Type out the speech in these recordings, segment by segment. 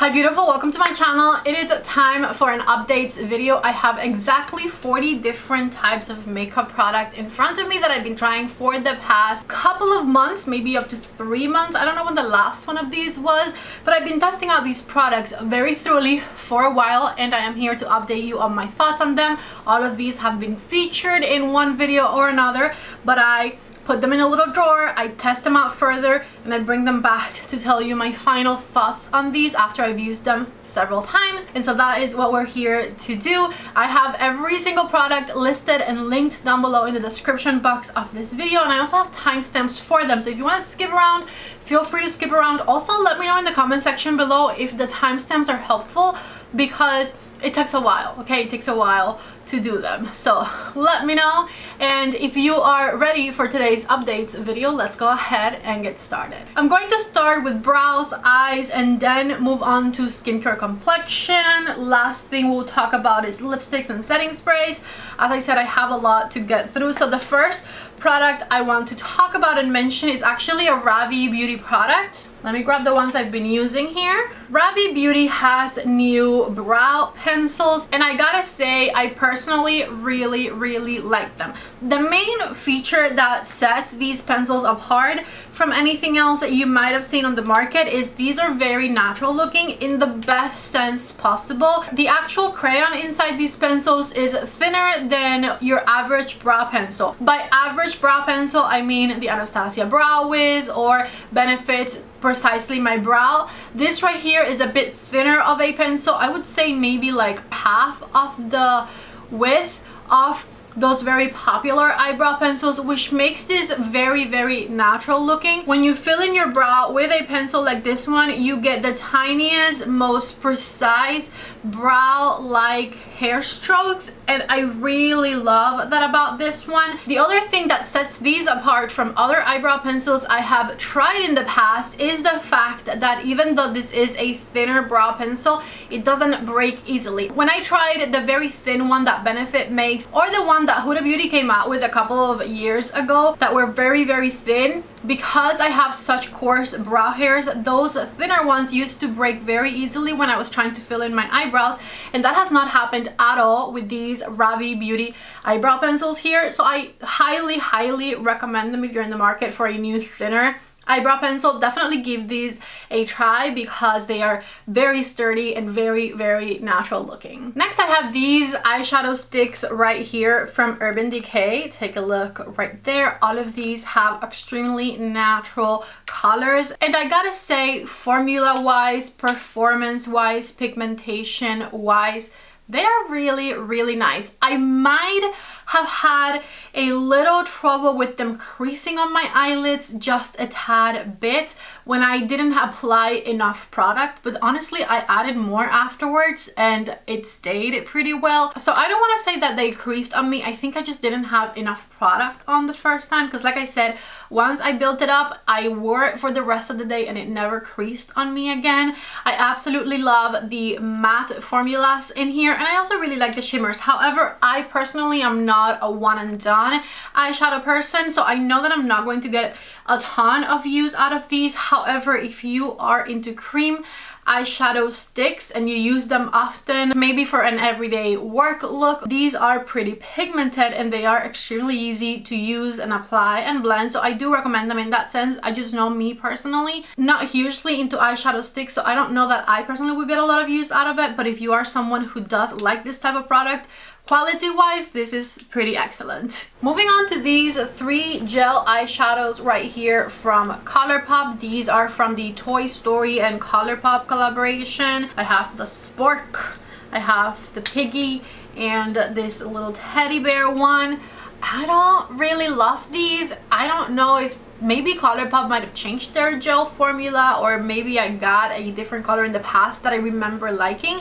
Hi beautiful, welcome to my channel. It is time for an updates video. I have exactly 40 different types of makeup product in front of me that I've been trying for the past couple of months, maybe up to 3 months. I don't know when the last one of these was, but I've been testing out these products very thoroughly for a while, and I am here to update you on my thoughts on them. All of these have been featured in one video or another, but I put them in a little drawer, I test them out further, and I bring them back to tell you my final thoughts on these after I've used them several times. And so that is what we're here to do. I have every single product listed and linked down below in the description box of this video, and I also have timestamps for them, so if you want to skip around, feel free to skip around. Also let me know in the comment section below if the timestamps are helpful, because it takes a while, okay? It takes a while to do them, so let me know. And if you are ready for today's updates video, let's go ahead and get started. I'm going to start with brows, eyes, and then move on to skincare, complexion. Last thing we'll talk about is lipsticks and setting sprays. As I said, I have a lot to get through, so the first product I want to talk about and mention is actually a Ravie beauty product. Let me grab the ones I've been using here. Ravie Beauty has new brow pencils, and I gotta say I personally really like them. The main feature that sets these pencils apart from anything else that you might have seen on the market is these are very natural looking in the best sense possible. The actual crayon inside these pencils is thinner than your average brow pencil. By average brow pencil, I mean the Anastasia Brow Wiz or Benefit's Precisely My Brow. This right here is a bit thinner of a pencil. I would say maybe like half of the width of those very popular eyebrow pencils, which makes this very natural looking. When you fill in your brow with a pencil like this one, you get the tiniest, most precise brow like hair strokes, and I really love that about this one. The other thing that sets these apart from other eyebrow pencils I have tried in the past is the fact that even though this is a thinner brow pencil, it doesn't break easily. When I tried the very thin one that Benefit makes, or the one that Huda Beauty came out with a couple of years ago that were very thin, because I have such coarse brow hairs, those thinner ones used to break very easily when I was trying to fill in my eyebrows, and that has not happened at all with these Ravie Beauty eyebrow pencils here. So I highly recommend them if you're in the market for a new thinner eyebrow pencil. Definitely give these a try because they are very sturdy and very natural looking. Next, I have these eyeshadow sticks right here from Urban Decay. Take a look right there. All of these have extremely natural colors, and I gotta say, formula wise, performance wise, pigmentation wise, they are really nice. I might have had a little trouble with them creasing on my eyelids just a tad bit when I didn't apply enough product, but honestly I added more afterwards and it stayed pretty well. So I don't want to say that they creased on me. I think I just didn't have enough product on the first time, because like I said, once I built it up, I wore it for the rest of the day and it never creased on me again. I absolutely love the matte formulas in here, and I also really like the shimmers. However, I personally am not a one and done eyeshadow person, so I know that I'm not going to get a ton of use out of these. However, if you are into cream eyeshadow sticks and you use them often, maybe for an everyday work look, these are pretty pigmented and they are extremely easy to use and apply and blend, so I do recommend them in that sense. I just know me personally, not hugely into eyeshadow sticks, so I don't know that I personally would get a lot of use out of it, but if you are someone who does like this type of product, quality wise, this is pretty excellent. Moving on to these 3 gel eyeshadows right here from Colourpop. These are from the Toy Story and Colourpop collaboration. I have the Spork, I have the Piggy, and this little teddy bear one. I don't really love these. I don't know if maybe Colourpop might have changed their gel formula, or maybe I got a different color in the past that I remember liking,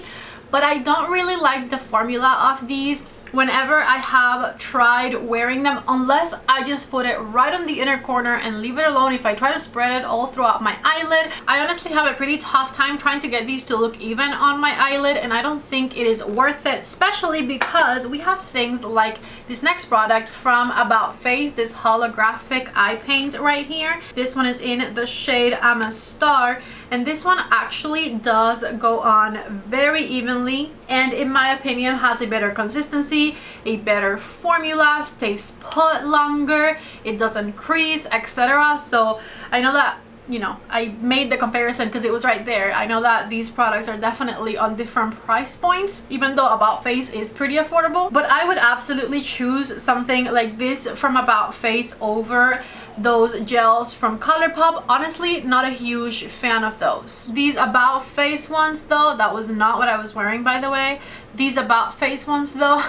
but I don't really like the formula of these whenever I have tried wearing them, unless I just put it right on the inner corner and leave it alone. If I try to spread it all throughout my eyelid, I honestly have a pretty tough time trying to get these to look even on my eyelid, and I don't think it is worth it, especially because we have things like this next product from About Face, this holographic eye paint right here. This one is in the shade I'm a Star, and this one actually does go on very evenly, and in my opinion has a better consistency, a better formula, stays put longer, it doesn't crease, etc. So I know that, you know, I made the comparison because it was right there. I know that these products are definitely on different price points, even though About Face is pretty affordable, but I would absolutely choose something like this from About Face over those gels from Colourpop. Honestly, not a huge fan of those. These About Face ones though, that was not what I was wearing, by the way. These About Face ones though,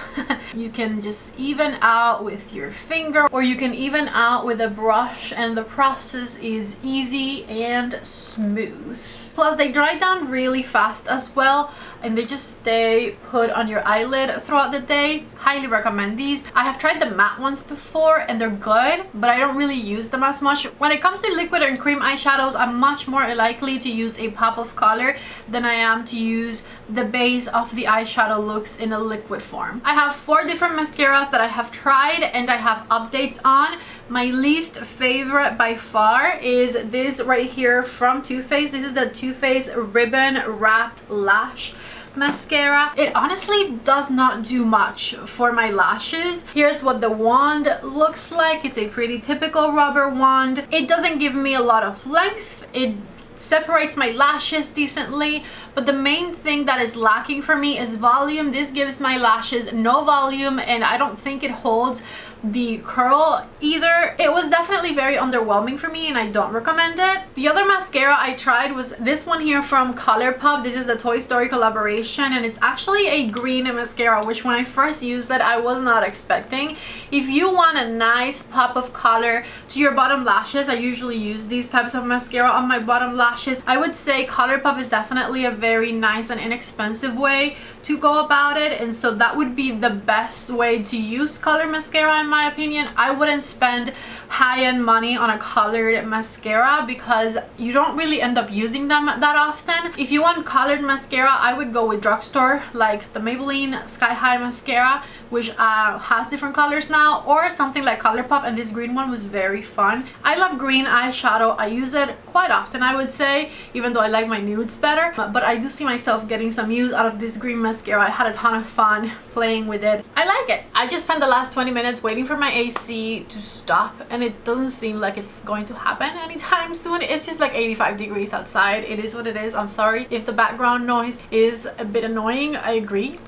you can just even out with your finger, or you can even out with a brush, and the process is easy and smooth. Plus they dry down really fast as well, and they just stay put on your eyelid throughout the day. Highly recommend these. I have tried the matte ones before and they're good, but I don't really use them as much. When it comes to liquid and cream eyeshadows, I'm much more likely to use a pop of color than I am to use the base of the eyeshadow looks in a liquid form. I have 4 different mascaras that I have tried and I have updates on. My least favorite by far is this right here from Too Faced. This is the Too Faced Ribbon Wrapped Lash Mascara. It honestly does not do much for my lashes. Here's what the wand looks like. It's a pretty typical rubber wand. It doesn't give me a lot of length. It separates my lashes decently, but the main thing that is lacking for me is volume. This gives my lashes no volume, and I don't think it holds the curl either. It was definitely very underwhelming for me and I don't recommend it. The other mascara I tried was this one here from Colourpop. This is the Toy Story collaboration, and it's actually a green mascara, which when I first used it I was not expecting. If you want a nice pop of color to your bottom lashes, I usually use these types of mascara on my bottom lashes. I would say Colourpop is definitely a very nice and inexpensive way to go about it, and so that would be the best way to use color mascara in my opinion. I wouldn't spend high-end money on a colored mascara because you don't really end up using them that often. If you want colored mascara, I would go with drugstore like the Maybelline Sky High mascara, which has different colors now, or something like Colourpop, and this green one was very fun. I love green eyeshadow. I use it quite often, I would say, even though I like my nudes better, but I do see myself getting some use out of this green mascara. I had a ton of fun playing with it. I like it. I just spent the last 20 minutes waiting for my AC to stop, and it doesn't seem like it's going to happen anytime soon. It's just like 85 degrees outside. It is what it is. I'm sorry if the background noise is a bit annoying. I agree.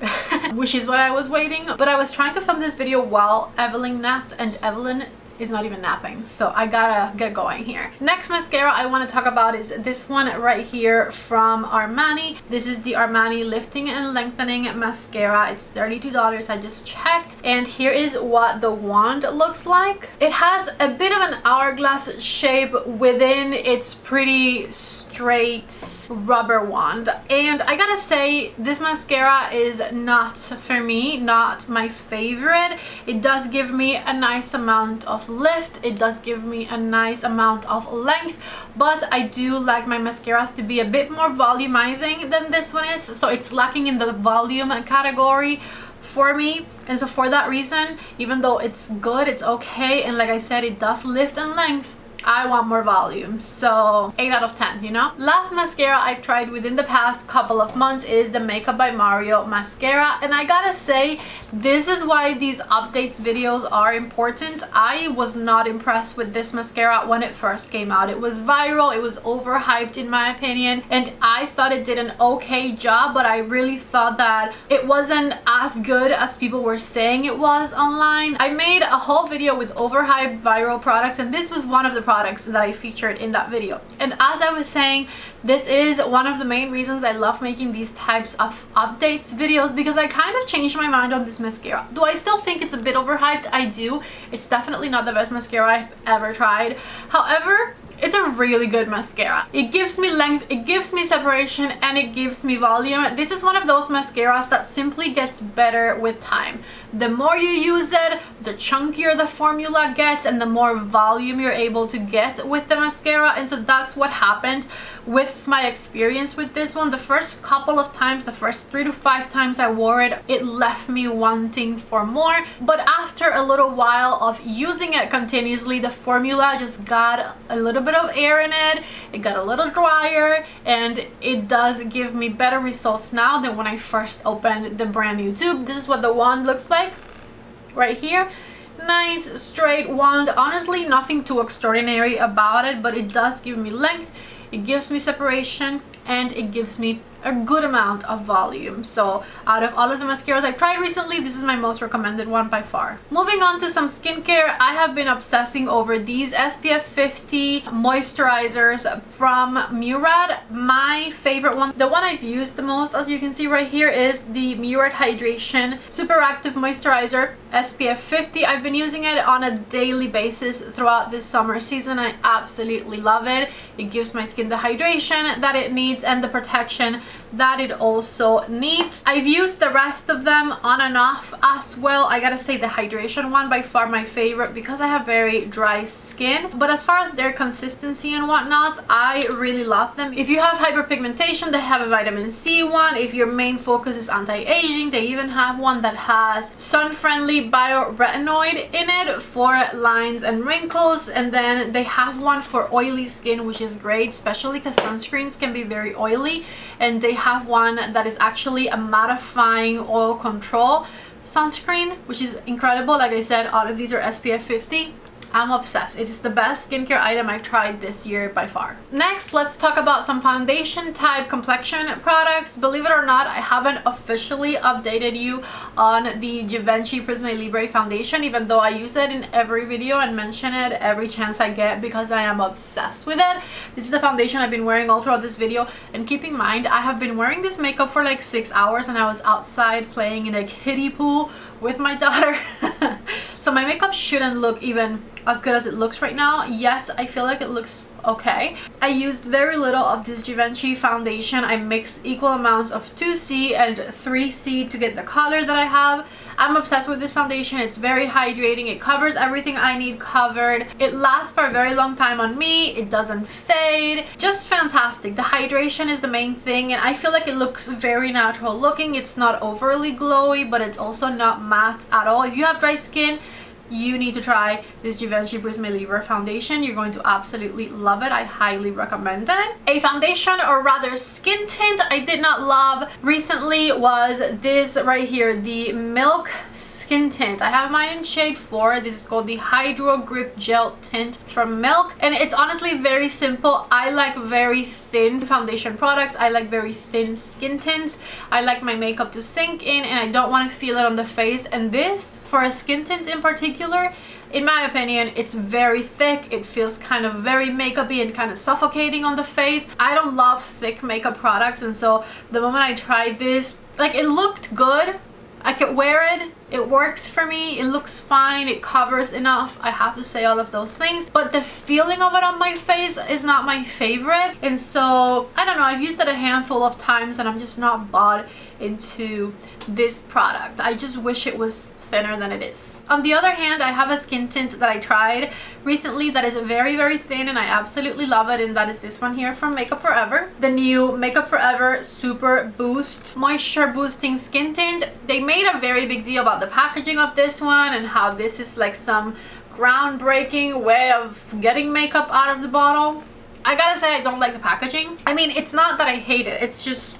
Which is why I was waiting, but I was trying to film this video while Evelyn napped, and Evelyn is not even napping, so I gotta get going here. Next mascara I want to talk about is this one right here from Armani. This is the Armani Lifting and Lengthening Mascara. It's $32. I just checked, and here is what the wand looks like. It has a bit of an hourglass shape within its pretty straight rubber wand, and I gotta say this mascara is not for me, not my favorite. It does give me a nice amount of lift, it does give me a nice amount of length, but I do like my mascaras to be a bit more volumizing than this one is, so it's lacking in the volume category for me. And so for that reason, even though it's good, it's okay, and like I said, it does lift and length, I want more volume. So 8 out of 10, you know. Last mascara I've tried within the past couple of months is the Makeup by Mario mascara, and I gotta say this is why these updates videos are important. I was not impressed with this mascara when it first came out. It was viral, it was overhyped in my opinion, and I thought it did an okay job, but I really thought that it wasn't as good as people were saying it was online. I made a whole video with overhyped viral products, and this was one of the products that I featured in that video. And as I was saying, this is one of the main reasons I love making these types of updates videos, because I kind of changed my mind on this mascara. Do I still think it's a bit overhyped? I do. It's definitely not the best mascara I've ever tried. However, it's a really good mascara. It gives me length, it gives me separation, and it gives me volume. This is one of those mascaras that simply gets better with time. The more you use it, the chunkier the formula gets, and the more volume you're able to get with the mascara. And so that's what happened with my experience with this one. The first couple of times, the first 3 to 5 times I wore it, it left me wanting for more. But after a little while of using it continuously, the formula just got a little bit of air in it. It got a little drier, and it does give me better results now than when I first opened the brand new tube. This is what the wand looks like right here. Nice straight wand. Honestly, nothing too extraordinary about it, but it does give me length, it gives me separation, and it gives me a good amount of volume. So out of all of the mascaras I've tried recently, this is my most recommended one by far. Moving on to some skincare, I have been obsessing over these SPF 50 moisturizers from Murad. My favorite one, the one I've used the most, as you can see right here, is the Murad Hydration Super Active Moisturizer SPF 50. I've been using it on a daily basis throughout this summer season. I absolutely love it. It gives my skin the hydration that it needs and the protection that it also needs. I've used the rest of them on and off as well. I gotta say the hydration one by far my favorite because I have very dry skin. But as far as their consistency and whatnot, I really love them. If you have hyperpigmentation, they have a vitamin C one. If your main focus is anti-aging, they even have one that has sun-friendly bioretinoid in it for lines and wrinkles. And then they have one for oily skin, which is great, especially because sunscreens can be very oily. And they have one that is actually a mattifying oil control sunscreen, which is incredible. Like I said, all of these are SPF 50. I'm obsessed. It is the best skincare item I've tried this year by far. Next, let's talk about some foundation type complexion products. Believe it or not, I haven't officially updated you on the Givenchy Prisme Libre foundation, even though I use it in every video and mention it every chance I get because I am obsessed with it. This is the foundation I've been wearing all throughout this video, and keep in mind, I have been wearing this makeup for like 6 hours and I was outside playing in a kiddie pool with my daughter. So my makeup shouldn't look even as good as it looks right now, yet I feel like it looks okay. I used very little of this Givenchy foundation. I mixed equal amounts of 2C and 3C to get the color that I have. I'm obsessed with this foundation. It's very hydrating. It covers everything I need covered. It lasts for a very long time on me. It doesn't fade. Just fantastic. The hydration is the main thing, and I feel like it looks very natural looking. It's not overly glowy, but it's also not matte at all. If you have dry skin, you need to try this Givenchy Prisme Libre foundation. You're going to absolutely love it. I highly recommend it. A foundation, or rather skin tint, I did not love recently was this right here, the Milk Skin Tint. I have mine in shade 4. This is called the Hydro Grip Gel Tint from Milk, and it's honestly very simple. I like very thin foundation products. I like very thin skin tints. I like my makeup to sink in and I don't want to feel it on the face, and this, for a skin tint in particular, in my opinion, it's very thick. It feels kind of very makeupy and kind of suffocating on the face. I don't love thick makeup products, and so the moment I tried this, like, it looked good. I could wear it. It works for me. It looks fine. It covers enough. I have to say all of those things. But the feeling of it on my face is not my favorite. And so, I don't know. I've used it a handful of times and I'm just not bought into this product. I just wish it was thinner than it is. On the other hand, I have a skin tint that I tried recently that is very, very thin and I absolutely love it, and that is this one here from Makeup Forever. The new Makeup Forever Super Boost Moisture Boosting Skin Tint. They made a very big deal about the packaging of this one and how this is like some groundbreaking way of getting makeup out of the bottle. I gotta say, I don't like the packaging. I mean, it's not that I hate it, it's just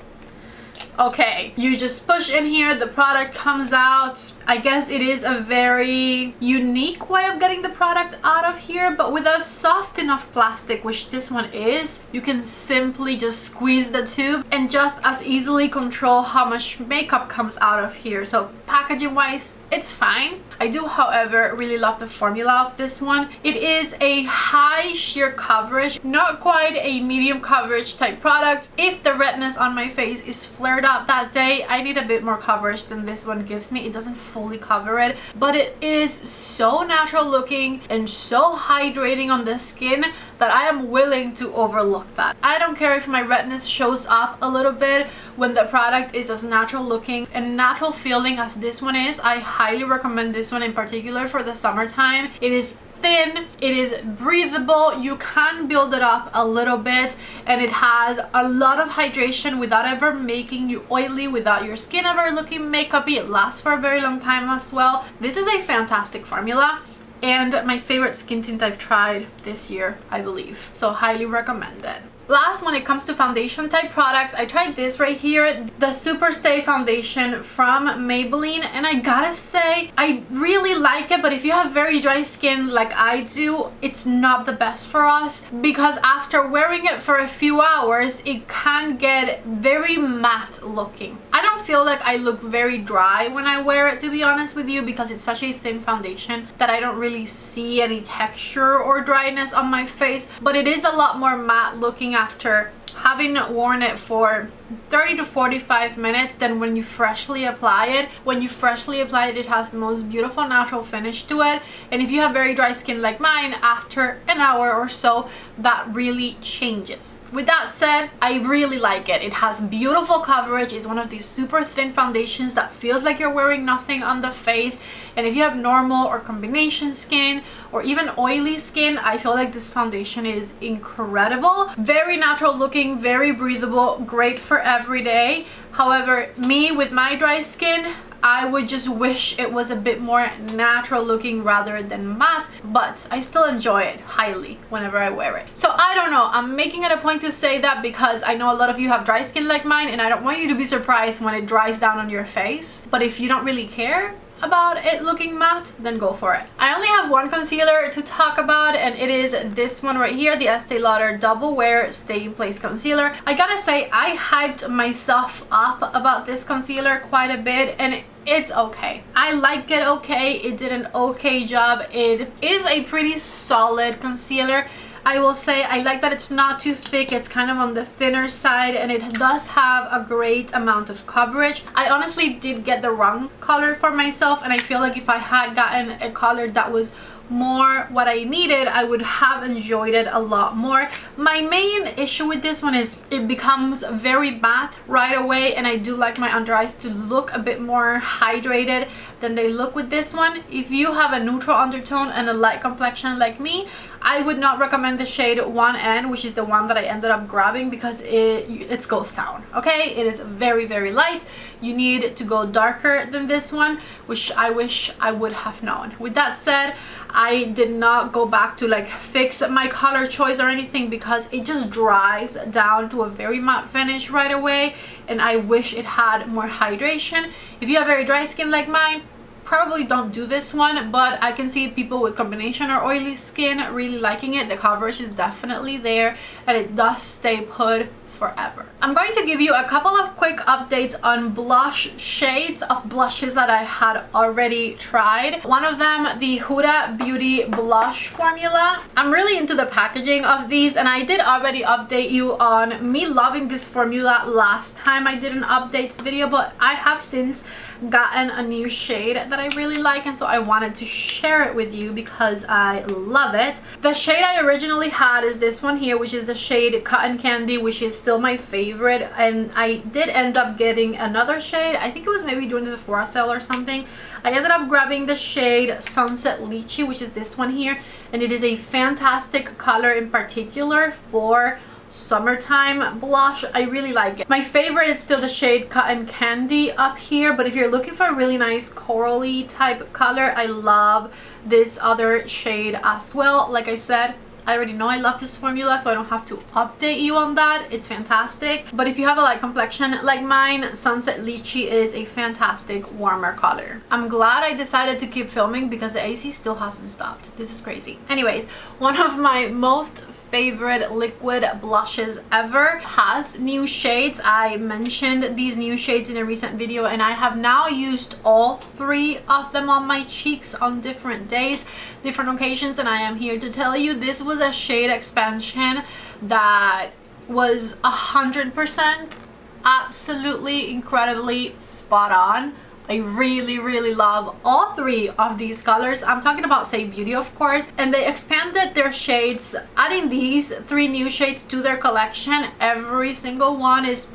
okay. You just push in here, the product comes out. I guess it is a very unique way of getting the product out of here, but with a soft enough plastic, which this one is, you can simply just squeeze the tube and just as easily control how much makeup comes out of here. So packaging wise, it's fine. I do, however, really love the formula of this one. It is a high sheer coverage, not quite a medium coverage type product. If the redness on my face is flared up that day, I need a bit more coverage than this one gives me. It doesn't fully cover it, but it is so natural looking and so hydrating on the skin that I am willing to overlook that. I don't care if my redness shows up a little bit when the product is as natural looking and natural feeling as this one is. I highly recommend this one in particular for the summertime. It is thin, it is breathable, you can build it up a little bit, and it has a lot of hydration without ever making you oily, without your skin ever looking makeupy. It lasts for a very long time as well. This is a fantastic formula and my favorite skin tint I've tried this year, I believe, so highly recommended. Last, when it comes to foundation type products, I tried this right here, the Super Stay foundation from Maybelline, and I gotta say I really like it, but if you have very dry skin like I do, it's not the best for us, because after wearing it for a few hours it can get very matte looking. I don't feel like I look very dry when I wear it, to be honest with you, because it's such a thin foundation that I don't really see any texture or dryness on my face, but it is a lot more matte looking after having worn it for 30 to 45 minutes than when you freshly apply it. When you freshly apply it, it has the most beautiful natural finish to it, and if you have very dry skin like mine, after an hour or so that really changes. With that said, I really like it. It has beautiful coverage. It's one of these super thin foundations that feels like you're wearing nothing on the face, and if you have normal or combination skin or even oily skin, I feel like this foundation is incredible. Very natural looking, very breathable, great for every day. However, me with my dry skin, I would just wish it was a bit more natural looking rather than matte, but I still enjoy it highly whenever I wear it. So I don't know, I'm making it a point to say that because I know a lot of you have dry skin like mine, and I don't want you to be surprised when it dries down on your face. But if you don't really care about it looking matte, then go for it. I only have one concealer to talk about, and it is this one right here, the Estee Lauder Double Wear Stay in Place Concealer. I gotta say, I hyped myself up about this concealer quite a bit, and it's okay. I like it okay. It did an okay job. It is a pretty solid concealer. I will say I like that it's not too thick, it's kind of on the thinner side, and it does have a great amount of coverage. I honestly did get the wrong color for myself, and I feel like if I had gotten a color that was more what I needed, I would have enjoyed it a lot more. My main issue with this one is it becomes very matte right away, and I do like my under eyes to look a bit more hydrated than they look with this one. If you have a neutral undertone and a light complexion like me, I would not recommend the shade 1N, which is the one that I ended up grabbing, because it's ghost town. Okay, it is very, very light. You need to go darker than this one, which I wish I would have known. With that said, I did not go back to like fix my color choice or anything, because it just dries down to a very matte finish right away, and I wish it had more hydration. If you have very dry skin like mine, probably don't do this one, but I can see people with combination or oily skin really liking it. The coverage is definitely there, and it does stay put forever. I'm going to give you a couple of quick updates on blush shades of blushes that I had already tried. One of them, the Huda Beauty blush formula. I'm really into the packaging of these, and I did already update you on me loving this formula last time I did an updates video, but I have since gotten a new shade that I really like, and so I wanted to share it with you because I love it. The shade I originally had is this one here, which is the shade Cotton Candy, which is still my favorite, and I did end up getting another shade. I think it was maybe during the Sephora sale or something. I ended up grabbing the shade Sunset Lychee, which is this one here, and it is a fantastic color, in particular for summertime blush. I really like it. My favorite is still the shade Cotton Candy up here, but if you're looking for a really nice corally type color, I love this other shade as well. Like I said, I already know I love this formula, so I don't have to update you on that. It's fantastic. But if you have a light complexion like mine, Sunset Lychee is a fantastic warmer color. I'm glad I decided to keep filming because the AC still hasn't stopped. This is crazy. Anyways, one of my most favorite liquid blushes ever has new shades. I mentioned these new shades in a recent video, and I have now used all three of them on my cheeks on different days, different occasions, and I am here to tell you this was a shade expansion that was 100% absolutely incredibly spot on. I really, really love all three of these colors. I'm talking about Saie Beauty, of course, and they expanded their shades, adding these three new shades to their collection. Every single one is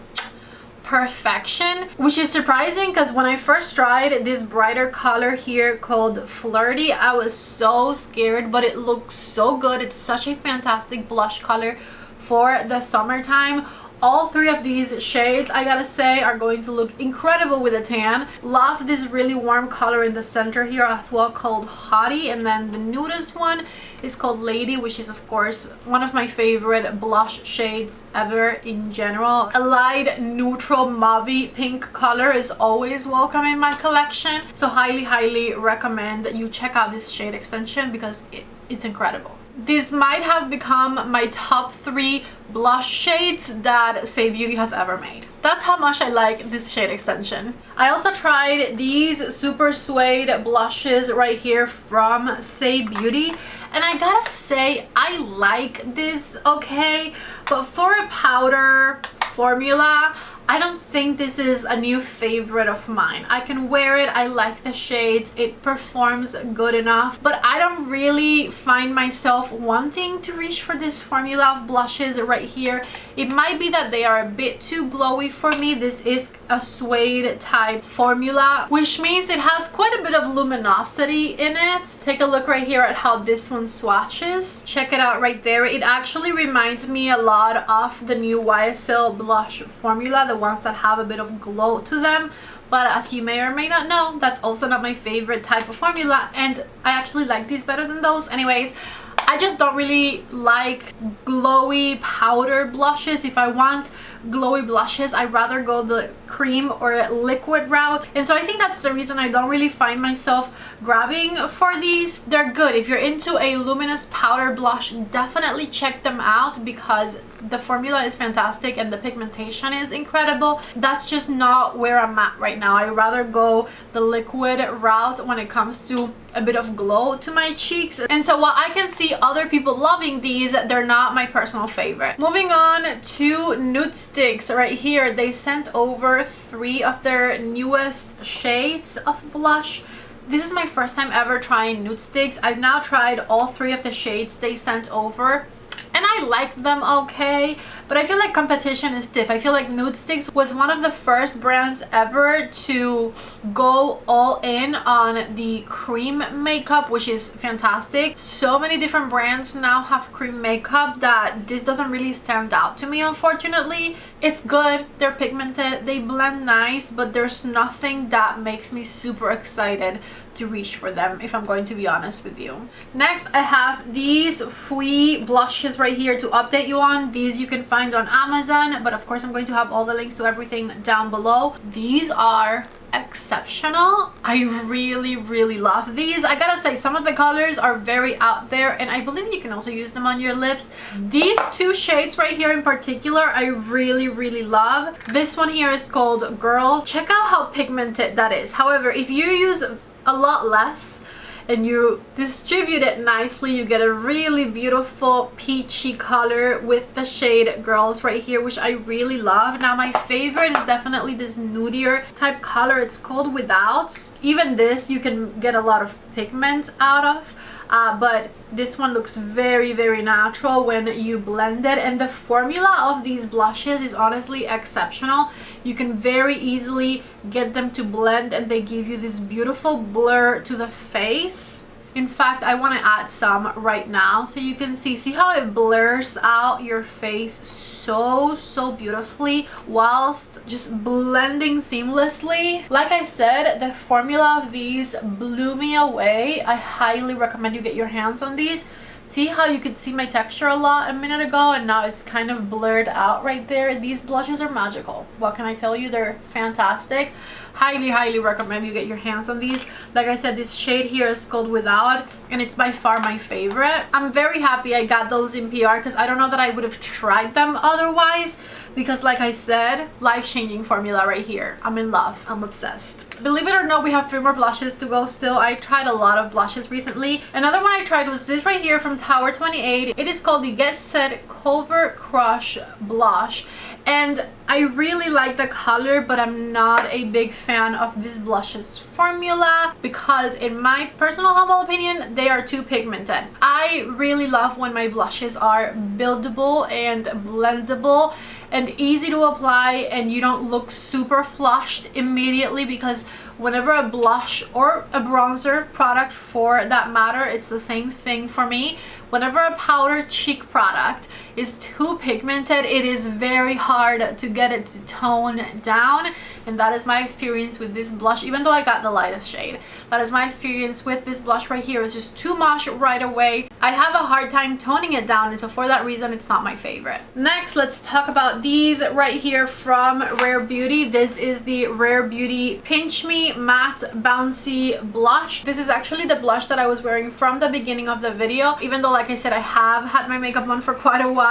perfection, which is surprising because when I first tried this brighter color here called Flirty, I was so scared, but it looks so good. It's such a fantastic blush color for the summertime. All three of these shades, I gotta say, are going to look incredible with a tan. Love this really warm color in the center here as well, called Hottie. And then the nudist one is called Lady, which is of course one of my favorite blush shades ever in general. A light neutral mauve pink color is always welcome in my collection. So highly recommend that you check out this shade extension because it's incredible. This might have become my top 3 blush shades that Saie Beauty has ever made. That's how much I like this shade extension. I also tried these super suede blushes right here from Saie Beauty, and I gotta say I like this okay, but for a powder formula, I don't think this is a new favorite of mine. I can wear it, I like the shades, it performs good enough, but I don't really find myself wanting to reach for this formula of blushes right here. It might be that they are a bit too glowy for me. This is a suede type formula, which means it has quite a bit of luminosity in it. Take a look right here at how this one swatches. Check it out right there. It actually reminds me a lot of the new YSL blush formula, the ones that have a bit of glow to them. But as you may or may not know, that's also not my favorite type of formula, and I actually like these better than those. Anyways, I just don't really like glowy powder blushes. If I want glowy blushes, I'd rather go the cream or liquid route, and so I think that's the reason I don't really find myself grabbing for these. They're good if you're into a luminous powder blush. Definitely check them out because the formula is fantastic and the pigmentation is incredible. That's just not where I'm at right now. I'd rather go the liquid route when it comes to a bit of glow to my cheeks. And so while I can see other people loving these, they're not my personal favorite. Moving on to Nudestix right here. They sent over 3 of their newest shades of blush. This is my first time ever trying Nudestix. I've now tried all 3 of the shades they sent over, and I like them okay, but I feel like competition is stiff. I feel like Nudestix was one of the first brands ever to go all in on the cream makeup, which is fantastic. So many different brands now have cream makeup that this doesn't really stand out to me, unfortunately. It's good, they're pigmented, they blend nice, but there's nothing that makes me super excited to reach for them, if I'm going to be honest with you. Next, I have these Fwee blushes right here to update you on. These you can find on Amazon, but of course I'm going to have all the links to everything down below. These are exceptional. I really love these. I gotta say, some of the colors are very out there, and I believe you can also use them on your lips. These 2 shades right here in particular I really love. This one here is called Girls. Check out how pigmented that is. However, if you use a lot less and you distribute it nicely, you get a really beautiful peachy color with the shade Girls right here, which I really love. Now my favorite is definitely this nudier type color. It's called Without. Even this you can get a lot of pigment out of, but this one looks very natural when you blend it, and the formula of these blushes is honestly exceptional. You can very easily get them to blend, and they give you this beautiful blur to the face. In fact, I want to add some right now so you can see how it blurs out your face so beautifully whilst just blending seamlessly. Like I said, the formula of these blew me away. I highly recommend you get your hands on these. See how you could see my texture a lot a minute ago, and now it's kind of blurred out right there. These blushes are magical. What can I tell you? They're fantastic. Highly recommend you get your hands on these. Like I said, this shade here is called Without, and it's by far my favorite. I'm very happy I got those in PR because I don't know that I would have tried them otherwise, because like I said, life-changing formula right here. I'm in love. I'm obsessed. Believe it or not, we have 3 more blushes to go still. I tried a lot of blushes recently. Another one I tried was this right here from Tower 28. It is called the Get Set Covert Crush Blush, and I really like the color, but I'm not a big fan of this blushes formula because in my personal humble opinion, they are too pigmented. I really love when my blushes are buildable and blendable, and easy to apply, and you don't look super flushed immediately, because whenever a blush or a bronzer product for that matter, it's the same thing for me, whenever a powder cheek product is too pigmented, it is very hard to get it to tone down. And that is my experience with this blush, even though I got the lightest shade. That is my experience with this blush right here. It's just too much right away. I have a hard time toning it down, and so for that reason it's not my favorite. Next, let's talk about these right here from Rare Beauty. This is the Rare Beauty Pinch Me Matte Bouncy Blush. This is actually the blush that I was wearing from the beginning of the video, even though, like I said, I have had my makeup on for quite a while.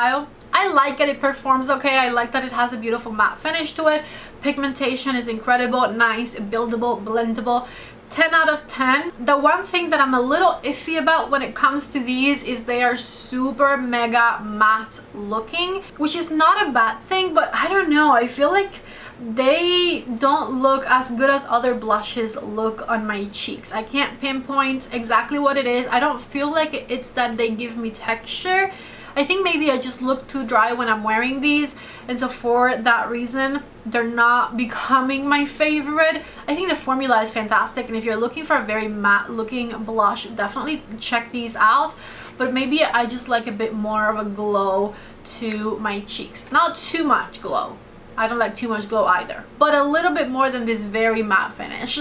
I like it. It performs okay. I like that it has a beautiful matte finish to it. Pigmentation is incredible, nice, buildable, blendable. 10 out of 10. The one thing that I'm a little iffy about when it comes to these is they are super mega matte looking, which is not a bad thing, but I don't know, I feel like they don't look as good as other blushes look on my cheeks. I can't pinpoint exactly what it is. I don't feel like it's that they give me texture. I think maybe I just look too dry when I'm wearing these, and so for that reason they're not becoming my favorite. I think the formula is fantastic, and if you're looking for a very matte looking blush, definitely check these out. But maybe I just like a bit more of a glow to my cheeks. Not too much glow. I don't like too much glow either, but a little bit more than this very matte finish.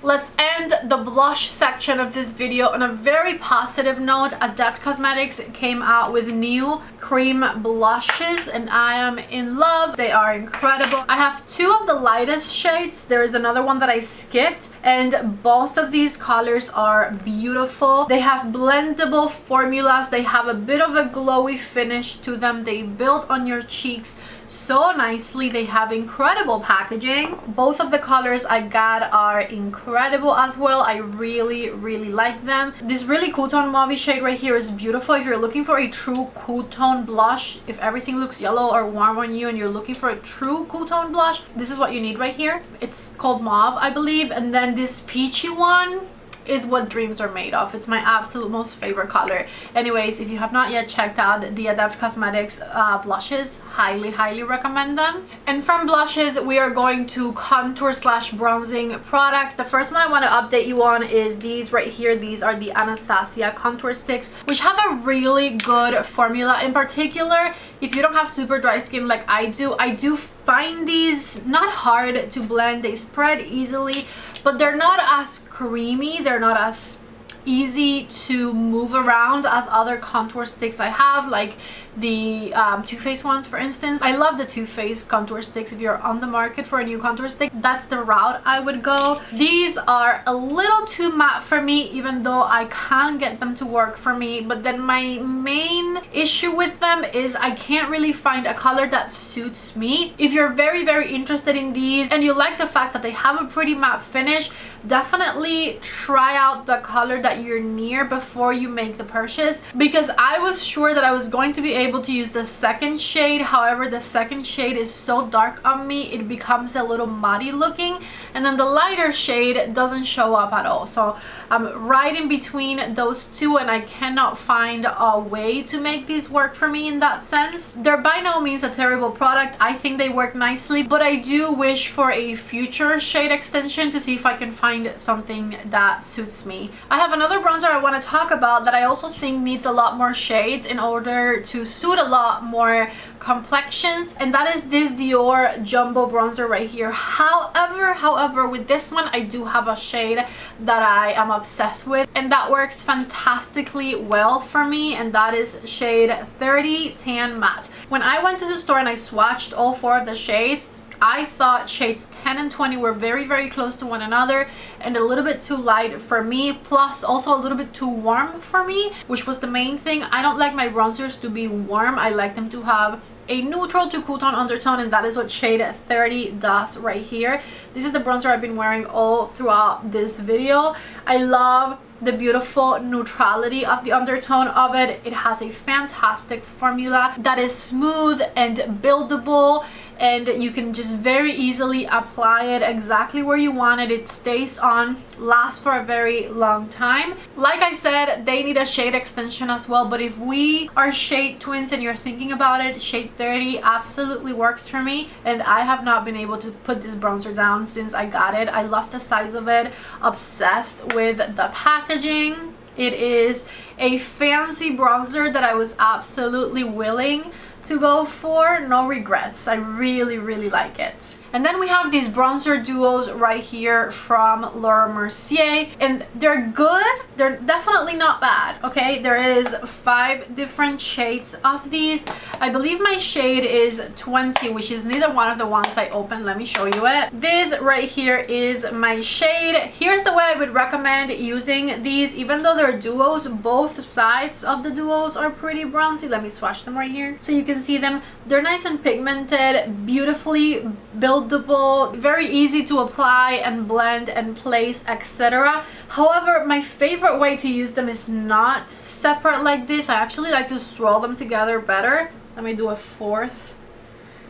Let's end the blush section of this video on a very positive note. Adept Cosmetics came out with new cream blushes, and I am in love. They are incredible. I have two of the lightest shades. There is another one that I skipped, and both of these colors are beautiful. They have blendable formulas. They have a bit of a glowy finish to them. They build on your cheeks so nicely. They have incredible packaging. Both of the colors I got are incredible as well. I really like them. This really cool tone mauve shade right here is beautiful. If you're looking for a true cool tone blush, if everything looks yellow or warm on you and you're looking for a true cool tone blush, this is what you need right here. It's called mauve, I believe. And then this peachy one is what dreams are made of. It's my absolute most favorite color. Anyways, if you have not yet checked out the Adept Cosmetics blushes, highly recommend them. And from blushes, we are going to contour slash bronzing products. The first one I want to update you on is these right here. These are the Anastasia contour sticks, which have a really good formula. In particular, if you don't have super dry skin like I do find these not hard to blend. They spread easily, but they're not as creamy, they're not as easy to move around as other contour sticks I have, like the Too Faced ones, for instance. I love the Too Faced contour sticks. If you're on the market for a new contour stick, that's the route I would go. These are a little too matte for me, even though I can get them to work for me. But then my main issue with them is I can't really find a color that suits me. If you're very interested in these and you like the fact that they have a pretty matte finish, definitely try out the color that you're near before you make the purchase, because I was sure that I was going to be able to use the second shade. However, the second shade is so dark on me, it becomes a little muddy looking, and then the lighter shade doesn't show up at all. So I'm right in between those two, and I cannot find a way to make these work for me in that sense. They're by no means a terrible product. I think they work nicely, but I do wish for a future shade extension to see if I can find something that suits me. I have another bronzer I want to talk about that I also think needs a lot more shades in order to suit a lot more complexions, and that is this Dior Jumbo Bronzer right here. However, with this one I do have a shade that I am obsessed with, and that works fantastically well for me, and that is shade 30 Tan Matte. When I went to the store and I swatched all four of the shades, I thought shades 10 and 20 were very close to one another and a little bit too light for me, plus also a little bit too warm for me, which was the main thing. I don't like my bronzers to be warm. I like them to have a neutral to cool tone undertone, and that is what shade 30 does right here. This is the bronzer I've been wearing all throughout this video. I love the beautiful neutrality of the undertone of it. It has a fantastic formula that is smooth and buildable, and you can just very easily apply it exactly where you want it. It stays on, lasts for a very long time. Like I said, they need a shade extension as well, but if we are shade twins and you're thinking about it, shade 30 absolutely works for me, and I have not been able to put this bronzer down since I got it. I love the size of it, obsessed with the packaging. It is a fancy bronzer that I was absolutely willing to go for. No regrets. I really, really like it. And then we have these bronzer duos right here from Laura Mercier, and they're good. They're definitely not bad, okay? There is 5 different shades of these. I believe my shade is 20, which is neither one of the ones I opened. Let me show you it. This right here is my shade. Here's the way I would recommend using these. Even though they're duos, both sides of the duos are pretty bronzy. Let me swatch them right here so you can see them. They're nice and pigmented, beautifully buildable, very easy to apply and blend and place, etc. However, my favorite way to use them is not separate like this. I actually like to swirl them together better. Let me do a fourth.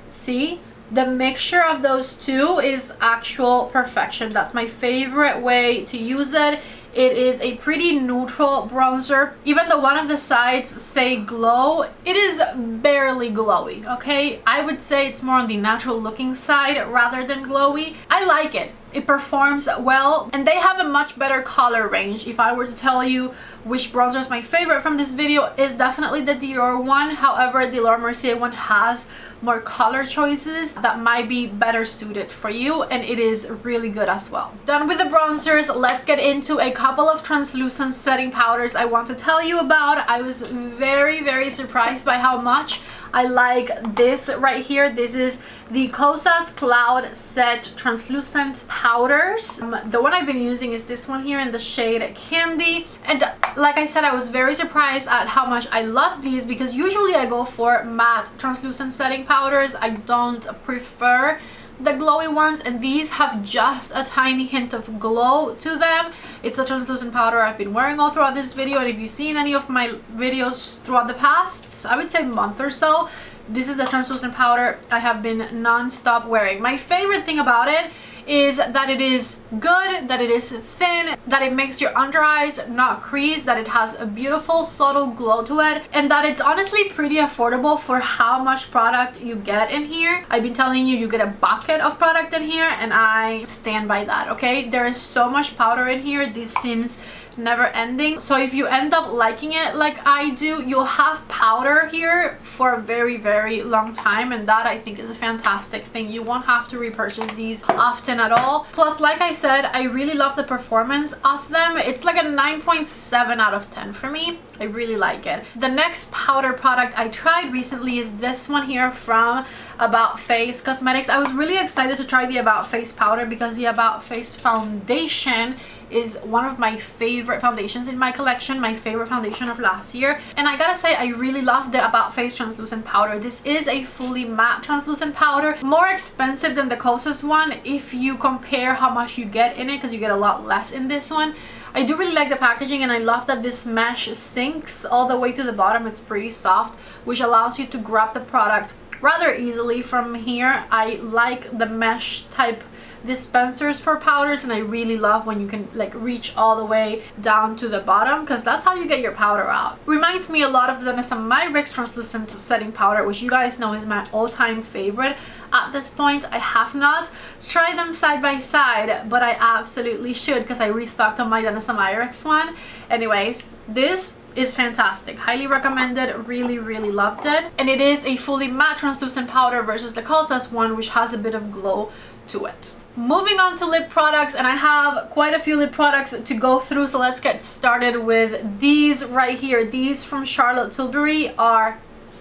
See? The mixture of those two is actual perfection. That's my favorite way to use it. It is a pretty neutral bronzer. Even though one of the sides say glow, it is barely glowy, okay? I would say it's more on the natural looking side rather than glowy. I like it. It performs well, and they have a much better color range. If I were to tell you which bronzer is my favorite from this video, is definitely the Dior one. However, the Laura Mercier one has more color choices that might be better suited for you, and it is really good as well. Done with the bronzers, let's get into a couple of translucent setting powders I want to tell you about. I was very, very surprised by how much I like this right here. This is the Kosas Cloud Set Translucent Powders. The one I've been using is this one here in the shade Candy. And like I said, I was very surprised at how much I love these, because usually I go for matte translucent setting powders. I don't prefer the glowy ones, and these have just a tiny hint of glow to them. It's a translucent powder I've been wearing all throughout this video, and if you've seen any of my videos throughout the past, I would say month or so, this is the translucent powder I have been non-stop wearing. My favorite thing about it is that it is good, that it is thin, that it makes your under eyes not crease, that it has a beautiful subtle glow to it, and that it's honestly pretty affordable for how much product you get in here. I've been telling you, you get a bucket of product in here, and I stand by that, okay? There is so much powder in here. This seems never ending. So if you end up liking it like I do, you'll have powder here for a very, very long time, and that I think is a fantastic thing. You won't have to repurchase these often at all. Plus, like I said, I really love the performance of them. It's like a 9.7 out of 10 for me. I really like it. The next powder product I tried recently is this one here from About Face Cosmetics. I was really excited to try the About Face powder because the About Face foundation is one of my favorite foundations in my collection, my favorite foundation of last year. And I gotta say, I really love the About Face translucent powder. This is a fully matte translucent powder, more expensive than the Kosas one if you compare how much you get in it, because you get a lot less in this one. I do really like the packaging, and I love that this mesh sinks all the way to the bottom. It's pretty soft, which allows you to grab the product rather easily from here. I like the mesh type dispensers for powders, and I really love when you can like reach all the way down to the bottom, because that's how you get your powder out. Reminds me a lot of the Maybelline translucent setting powder, which you guys know is my all-time favorite at this point. I have not tried them side by side, but I absolutely should, because I restocked on my Dennis Myrex one. Anyways, this is fantastic. Highly recommended. Really, really loved it. And it is a fully matte translucent powder versus the Kosas one, which has a bit of glow to it. Moving on to lip products, and I have quite a few lip products to go through, so let's get started with these right here. These from Charlotte Tilbury are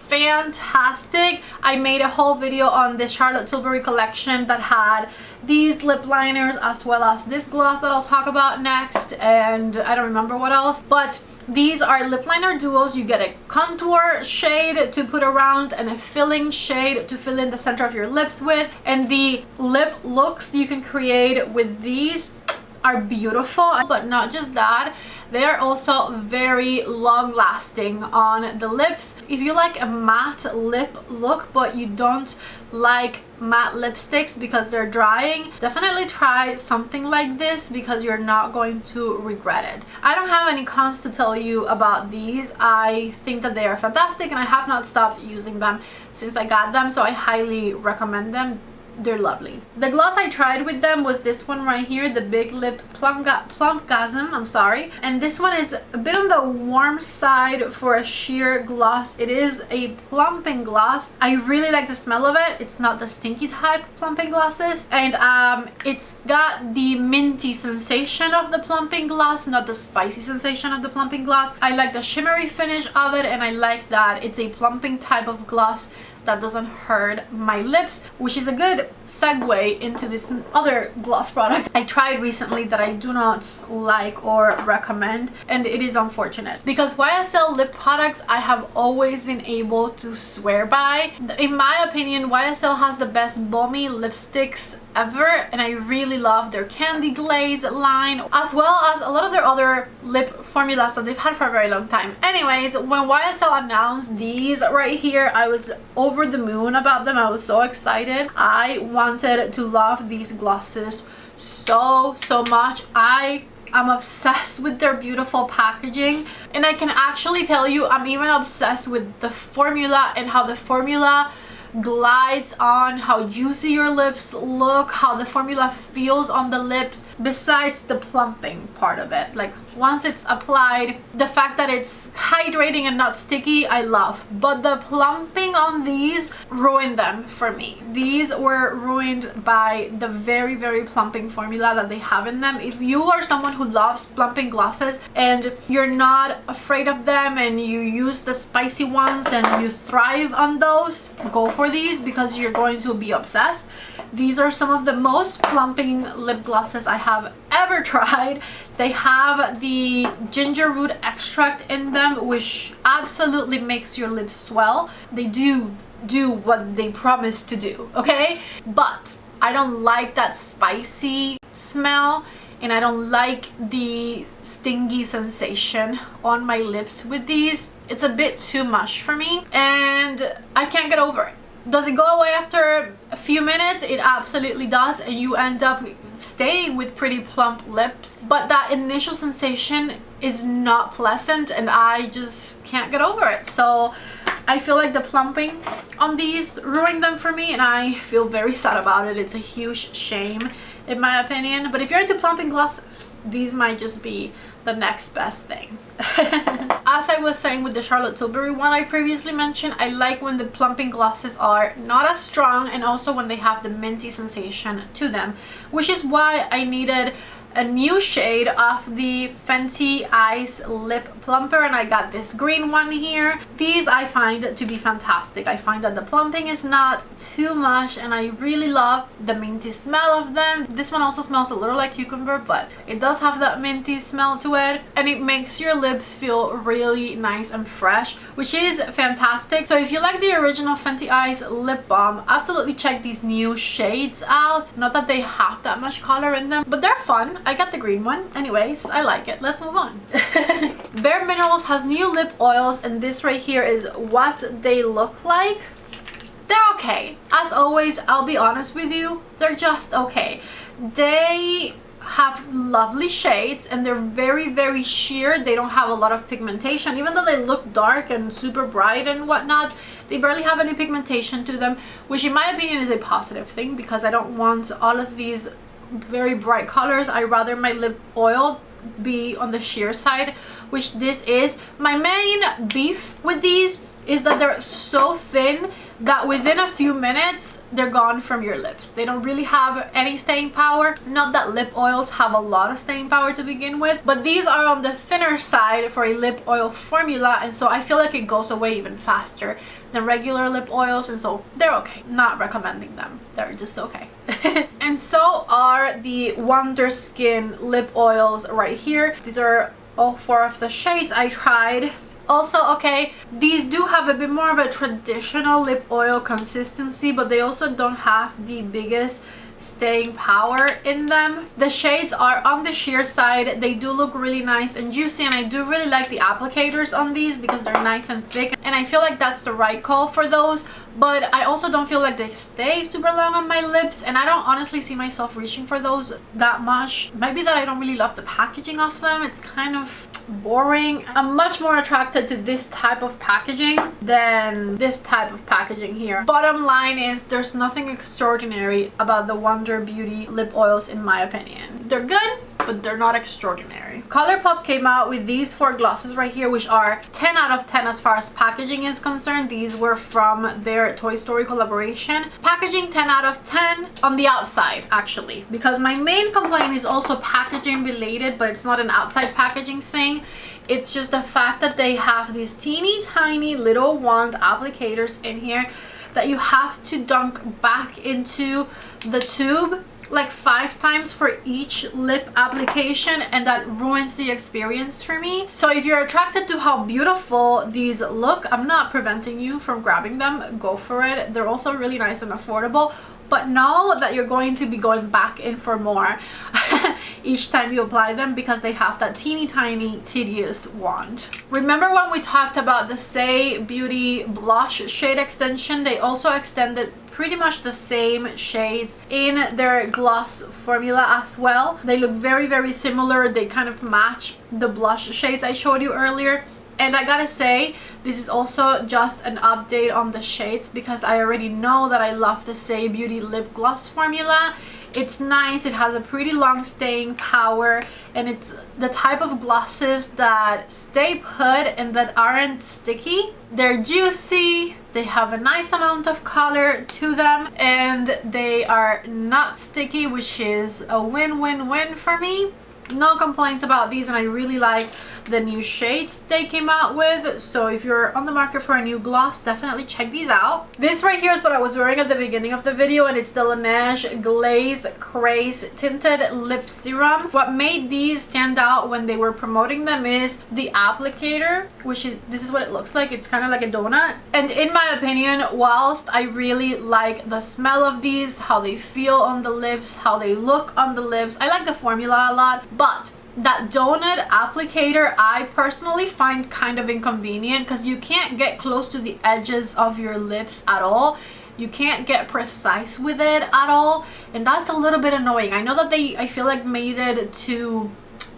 fantastic. I made a whole video on this Charlotte Tilbury collection that had these lip liners as well as this gloss that I'll talk about next, and I don't remember what else, but these are lip liner duos. You get a contour shade to put around and a filling shade to fill in the center of your lips with, and the lip looks you can create with these are beautiful, but not just that, they are also very long lasting on the lips. If you like a matte lip look but you don't like matte lipsticks because they're drying, definitely try something like this because you're not going to regret it. I don't have any cons to tell you about these. I think that they are fantastic and I have not stopped using them since I got them, so I highly recommend them. They're lovely. The gloss I tried with them was this one right here, the Big Lip Plumpgasm, I'm sorry. And this one is a bit on the warm side for a sheer gloss. It is a plumping gloss. I really like the smell of it. It's not the stinky type plumping glosses. And it's got the minty sensation of the plumping gloss, not the spicy sensation of the plumping gloss. I like the shimmery finish of it, and I like that it's a plumping type of gloss that doesn't hurt my lips, which is a good segue into this other gloss product I tried recently that I do not like or recommend, and it is unfortunate because YSL lip products I have always been able to swear by. In my opinion, YSL has the best balmy lipsticks ever, and I really love their Candy Glaze line, as well as a lot of their other lip formulas that they've had for a very long time. Anyways, when YSL announced these right here, I was over the moon about them. I was so excited. I wanted to love these glosses so much. I'm obsessed with their beautiful packaging, and I can actually tell you I'm even obsessed with the formula and how the formula glides on, how juicy your lips look, how the formula feels on the lips, besides the plumping part of it. Like once it's applied, the fact that it's hydrating and not sticky, I love, but the plumping on these ruined them for me. These were ruined by the very plumping formula that they have in them. If you are someone who loves plumping glosses and you're not afraid of them and you use the spicy ones and you thrive on those, go for these because you're going to be obsessed. These are some of the most plumping lip glosses I have ever tried. They have the ginger root extract in them, which absolutely makes your lips swell. They do what they promise to do, okay? But I don't like that spicy smell, and I don't like the stingy sensation on my lips with these. It's a bit too much for me and I can't get over it. Does it go away after a few minutes? It absolutely does, and you end up staying with pretty plump lips, but that initial sensation is not pleasant and I just can't get over it. So I feel like the plumping on these ruined them for me, and I feel very sad about it. It's a huge shame in my opinion, but if you're into plumping glosses, these might just be the next best thing. As I was saying with the Charlotte Tilbury one I previously mentioned, I like when the plumping glosses are not as strong, and also when they have the minty sensation to them, which is why I needed a new shade of the Fenty Ice Lip Plumper, and I got this green one here. These I find to be fantastic. I find that the plumping is not too much, and I really love the minty smell of them. This one also smells a little like cucumber, but it does have that minty smell to it, and it makes your lips feel really nice and fresh, which is fantastic. So if you like the original Fenty Ice Lip Balm, absolutely check these new shades out. Not that they have that much color in them, but they're fun. I got the green one. Anyways, I like it. Let's move on. Bare Minerals has new lip oils, and this right here is what they look like. They're okay. As always, I'll be honest with you, they're just okay. They have lovely shades and they're very sheer. They don't have a lot of pigmentation. Even though they look dark and super bright and whatnot, they barely have any pigmentation to them, which in my opinion is a positive thing because I don't want all of these very bright colors. I rather my lip oil be on the sheer side, which this is. My main beef with these is that they're so thin that within a few minutes they're gone from your lips. They don't really have any staying power. Not that lip oils have a lot of staying power to begin with, but these are on the thinner side for a lip oil formula, and so I feel like it goes away even faster than regular lip oils, and so they're okay. Not recommending them. They're just okay. And so are the Wonderskin lip oils right here. These are all 4 of the shades I tried. Also okay. These do have a bit more of a traditional lip oil consistency, but they also don't have the biggest staying power in them. The shades are on the sheer side. They do look really nice and juicy, and I do really like the applicators on these because they're nice and thick, and I feel like that's the right call for those. But I also don't feel like they stay super long on my lips, and I don't honestly see myself reaching for those that much. Maybe that I don't really love the packaging of them. It's kind of boring. I'm much more attracted to this type of packaging than this type of packaging here. Bottom line is there's nothing extraordinary about the Wonder Beauty lip oils in my opinion. They're good, but they're not extraordinary. Colourpop came out with these 4 glosses right here, which are 10 out of 10 as far as packaging is concerned. These were from their Toy Story collaboration. Packaging 10 out of 10 on the outside actually, because my main complaint is also packaging related, but it's not an outside packaging thing. It's just the fact that they have these teeny tiny little wand applicators in here that you have to dunk back into the tube like 5 times for each lip application, and that ruins the experience for me. So if you're attracted to how beautiful these look, I'm not preventing you from grabbing them. Go for it. They're also really nice and affordable, but know that you're going to be going back in for more each time you apply them because they have that teeny tiny tedious wand. Remember when we talked about the Saie Beauty blush shade extension? They also extended pretty much the same shades in their gloss formula as well. They look very, very similar. They kind of match the blush shades I showed you earlier. And I gotta say, this is also just an update on the shades because I already know that I love the Saie Beauty lip gloss formula. It's nice, it has a pretty long staying power, and it's the type of glosses that stay put and that aren't sticky. They're juicy, they have a nice amount of color to them, and they are not sticky, which is a win-win-win for me. No complaints about these, and I really like the new shades they came out with. So if you're on the market for a new gloss, definitely check these out. This right here is what I was wearing at the beginning of the video, and it's the Laneige Glaze Craze Tinted Lip Serum. What made these stand out when they were promoting them is the applicator, which is, this is what it looks like. It's kind of like a donut. And in my opinion, whilst I really like the smell of these, how they feel on the lips, how they look on the lips, I like the formula a lot, but that donut applicator I personally find kind of inconvenient because you can't get close to the edges of your lips at all. You can't get precise with it at all, and that's a little bit annoying. I know that I feel like made it to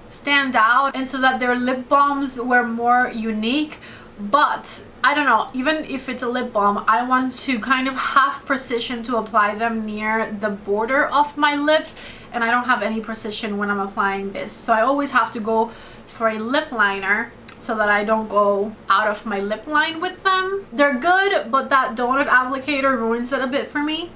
stand out and so that their lip balms were more unique, but I don't know, even if it's a lip balm, I want to kind of have precision to apply them near the border of my lips, and I don't have any precision when I'm applying this. So I always have to go for a lip liner so that I don't go out of my lip line with them. They're good, but that donut applicator ruins it a bit for me.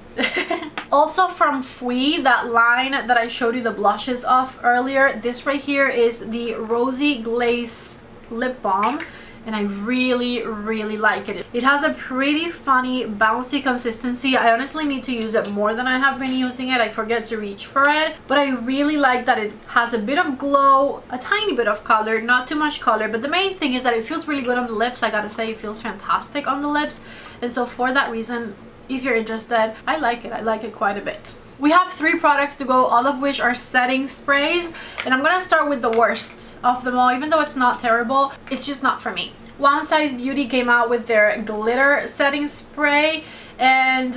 Also from Fwee, that line that I showed you the blushes of earlier, this right here is the Rosy Glaze Lip Balm. And I really, really like it. It has a pretty funny, bouncy consistency. I honestly need to use it more than I have been using it. I forget to reach for it. But I really like that it has a bit of glow, a tiny bit of color, not too much color. But the main thing is that it feels really good on the lips. I gotta say, it feels fantastic on the lips. And so for that reason, if you're interested, I like it. I like it quite a bit. We have 3 products to go, all of which are setting sprays, and I'm gonna start with the worst of them all. Even though it's not terrible, it's just not for me. One Size Beauty came out with their glitter setting spray, and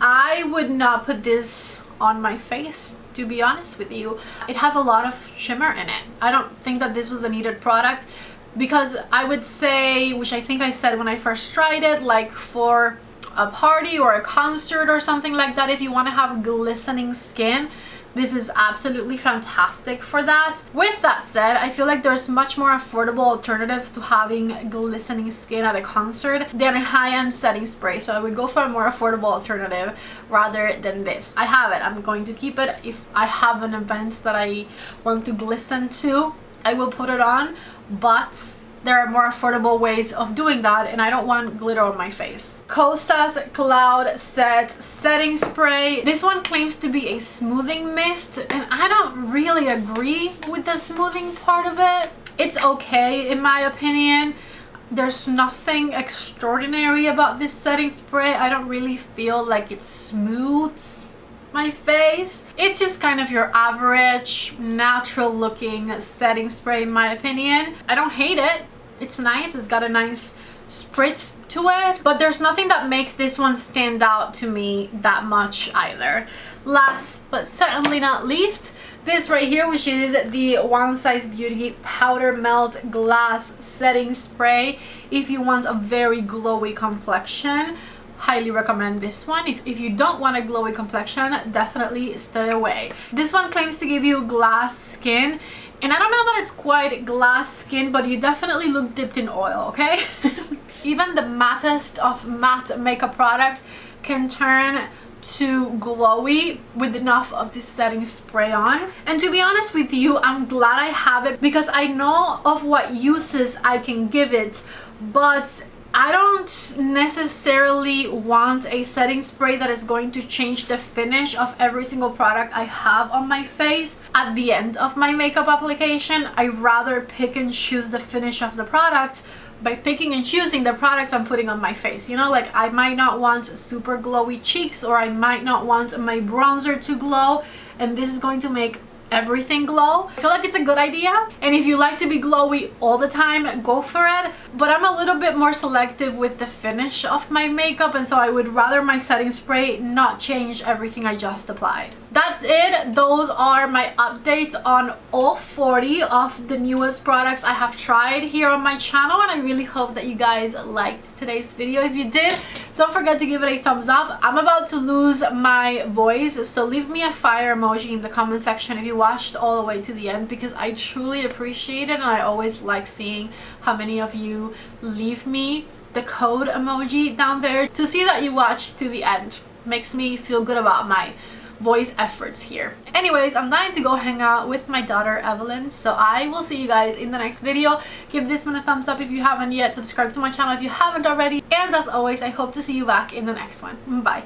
I would not put this on my face, to be honest with you. It has a lot of shimmer in it. I don't think that this was a needed product, because I would say, which I think I said when I first tried it, like for a party or a concert or something like that, if you want to have glistening skin, this is absolutely fantastic for that. With that said, I feel like there's much more affordable alternatives to having glistening skin at a concert than a high-end setting spray. So I would go for a more affordable alternative rather than this. I have it. I'm going to keep it. If I have an event that I want to glisten to, I will put it on, but there are more affordable ways of doing that, and I don't want glitter on my face. Costa's Cloud Set Setting Spray. This one claims to be a smoothing mist, and I don't really agree with the smoothing part of it. It's okay in my opinion. There's nothing extraordinary about this setting spray. I don't really feel like it smooths my face. It's just kind of your average natural looking setting spray in my opinion. I don't hate it. It's nice. It's got a nice spritz to it, but there's nothing that makes this one stand out to me that much either. Last but certainly not least, this right here, which is the One Size Beauty Powder Melt Glass Setting Spray. If you want a very glowy complexion, highly recommend this one. If you don't want a glowy complexion, definitely stay away. This one claims to give you glass skin, and I don't know that it's quite glass skin, but you definitely look dipped in oil, okay? Even the mattest of matte makeup products can turn to glowy with enough of this setting spray on. And to be honest with you, I'm glad I have it because I know of what uses I can give it, but I don't necessarily want a setting spray that is going to change the finish of every single product I have on my face at the end of my makeup application. I rather pick and choose the finish of the product by picking and choosing the products I'm putting on my face. You know, like I might not want super glowy cheeks, or I might not want my bronzer to glow, and this is going to make everything glow. I feel like it's a good idea, and if you like to be glowy all the time, go for it, but I'm a little bit more selective with the finish of my makeup, and so I would rather my setting spray not change everything I just applied. That's it. Those are my updates on all 40 of the newest products I have tried here on my channel, and I really hope that you guys liked today's video. If you did, don't forget to give it a thumbs up. I'm about to lose my voice, so leave me a fire emoji in the comment section if you watched all the way to the end, because I truly appreciate it, and I always like seeing how many of you leave me the code emoji down there. To see that you watched to the end makes me feel good about my voice efforts here. Anyways, I'm dying to go hang out with my daughter Evelyn, so I will see you guys in the next video. Give this one a thumbs up if you haven't yet, subscribe to my channel if you haven't already, and as always, I hope to see you back in the next one. Bye.